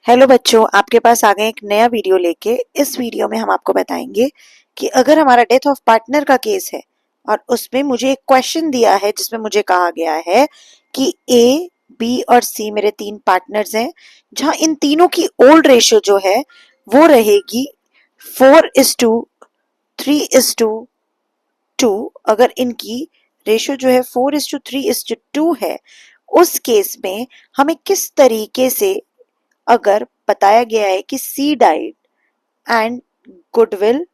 Hello बच्चों, आपके पास आ गए एक नया वीडियो लेके। इस वीडियो में हम आपको बताएंगे कि अगर हमारा डेथ ऑफ पार्टनर का केस है और उसमें मुझे एक क्वेश्चन दिया है जिसमें मुझे कहा गया है कि ए, बी और सी मेरे तीन पार्टनर्स हैं, जहां इन तीनों की ओल्ड रेशियो जो है वो रहेगी 4:3:2। अगर इनकी रेशियो जो है 4:3:2 है, उस केस में हमें किस तरीके से, अगर बताया गया है कि she died and goodwill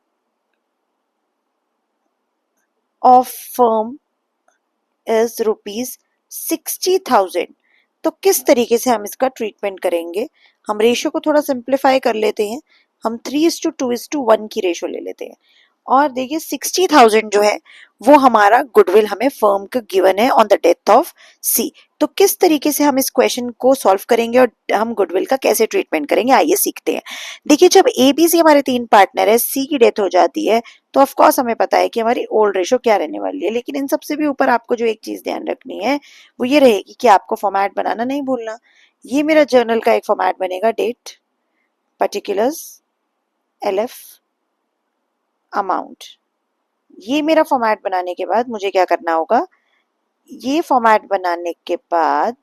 of firm is ₹60,000, तो किस तरीके से हम इसका ट्रीटमेंट करेंगे। हम रेशियो को थोड़ा सिंप्लीफाई कर लेते हैं। हम 3:2:1 की रेशियो ले लेते हैं और देखिए 60,000 जो है वो हमारा गुडविल हमें फर्म को गिवन है ऑन द डेथ ऑफ सी। तो किस तरीके से हम इस क्वेश्चन को सॉल्व करेंगे और हम गुडविल का कैसे ट्रीटमेंट करेंगे, आइए सीखते हैं। देखिए, जब ए बी सी हमारे तीन पार्टनर है, सी की डेथ हो जाती है, तो ऑफ कोर्स हमें पता है कि हमारी ओल्ड रेशो क्या रहने वाली है। लेकिन इन सबसे भी ऊपर आपको जो एक चीज ध्यान रखनी है वो ये रहेगी कि आपको फॉर्मेट बनाना नहीं भूलना। ये मेरा जर्नल का एक फॉर्मेट बनेगा, डेट, पर्टिकुलर्स, एलएफ, अमाउंट। ये मेरा फॉर्मेट बनाने के बाद मुझे क्या करना होगा, ये फॉर्मेट बनाने के बाद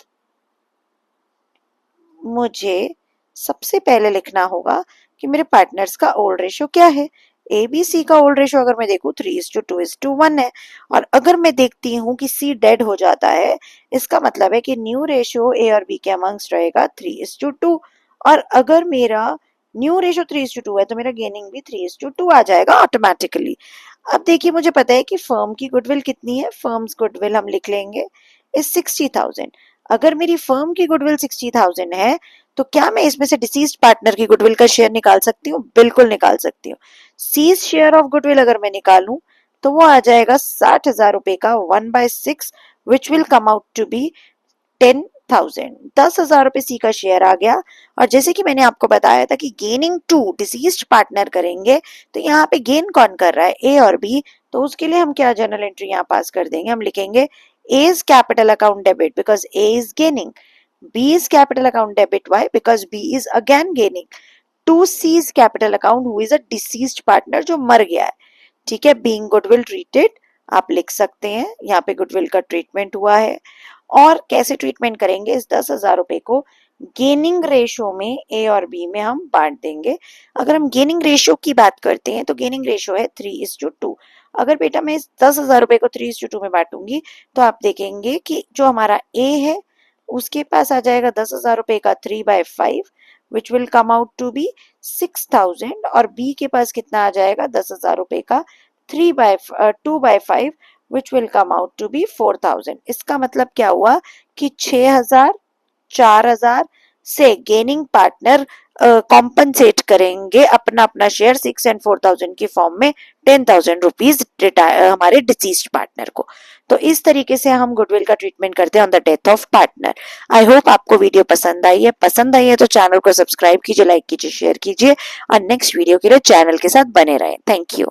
मुझे सबसे पहले लिखना होगा कि मेरे पार्टनर्स का ओल्ड रेशियो क्या है। ए बी सी का ओल्ड रेशियो अगर मैं देखूं 3:2:1 है, और अगर मैं देखती हूँ कि सी डेड हो जाता है, इसका मतलब है कि न्यू रेशियो ए और बी के अमंग्स रहेगा 3:2। और अगर मेरा न्यू रेशियो 3:2 है तो मेरा गेनिंग भी 3:2 आ जाएगा ऑटोमेटिकली। अब देखिए, मुझे पता है कि फर्म की गुडविल कितनी है। फर्म्स गुडविल हम लिख लेंगे इज 60,000। अगर मेरी फर्म की गुडविल 60,000 है, तो क्या मैं इसमें से डिसीज्ड पार्टनर की गुडविल का शेयर निकाल सकती हूँ? बिल्कुल निकाल सकती हूँ। सीज शेयर ऑफ गुडविल अगर मैं निकालूं तो वो आ जाएगा 60,000 रुपए का 1/6, which will come out to be 10,000। 10,000 रुपए सी का शेयर आ गया। और जैसे कि मैंने आपको बताया था कि गेनिंग टू डिसीज्ड पार्टनर करेंगे, तो यहाँ पे गेन कौन कर रहा है, ए और बी। तो उसके लिए हम क्या जर्नल एंट्री यहाँ पास कर देंगे, हम लिखेंगे A is capital account debit because A is gaining, B is capital account debit why because B is again gaining, to C is capital account who is a deceased partner जो मर गया है। ठीक है, बीइंग गुडविल ट्रीटेड आप लिख सकते हैं, यहाँ पे गुडविल का ट्रीटमेंट हुआ है। और कैसे ट्रीटमेंट करेंगे, इस 10,000 रुपए को गेनिंग रेशियो में ए और बी में हम बांट देंगे। अगर हम गेनिंग रेशियो की बात करते हैं तो गेनिंग रेशियो है 3:2। अगर बेटा मैं इस 10,000 रुपए को 3:2 में बांटूंगी तो आप देखेंगे कि जो हमारा ए है उसके पास आ जाएगा 10,000 रुपए का 3/5, which will come out to be 6,000। और बी के पास कितना आ जाएगा 10,000 रुपए का 2/5, which will come out to be 4,000। इसका मतलब क्या हुआ कि 6,000, 4,000 से गेनिंग पार्टनर कॉम्पनसेट करेंगे अपना अपना शेयर 6 और 4,000 की फॉर्म में 10,000 रुपीज हमारे डिसीज्ड पार्टनर को। तो इस तरीके से हम गुडविल का ट्रीटमेंट करते हैं on the death of partner. I hope आपको वीडियो पसंद आई है। पसंद आई है तो चैनल को सब्सक्राइब कीजिए, लाइक कीजिए, शेयर कीजिए और नेक्स्ट वीडियो के लिए चैनल के साथ बने रहें। Thank you.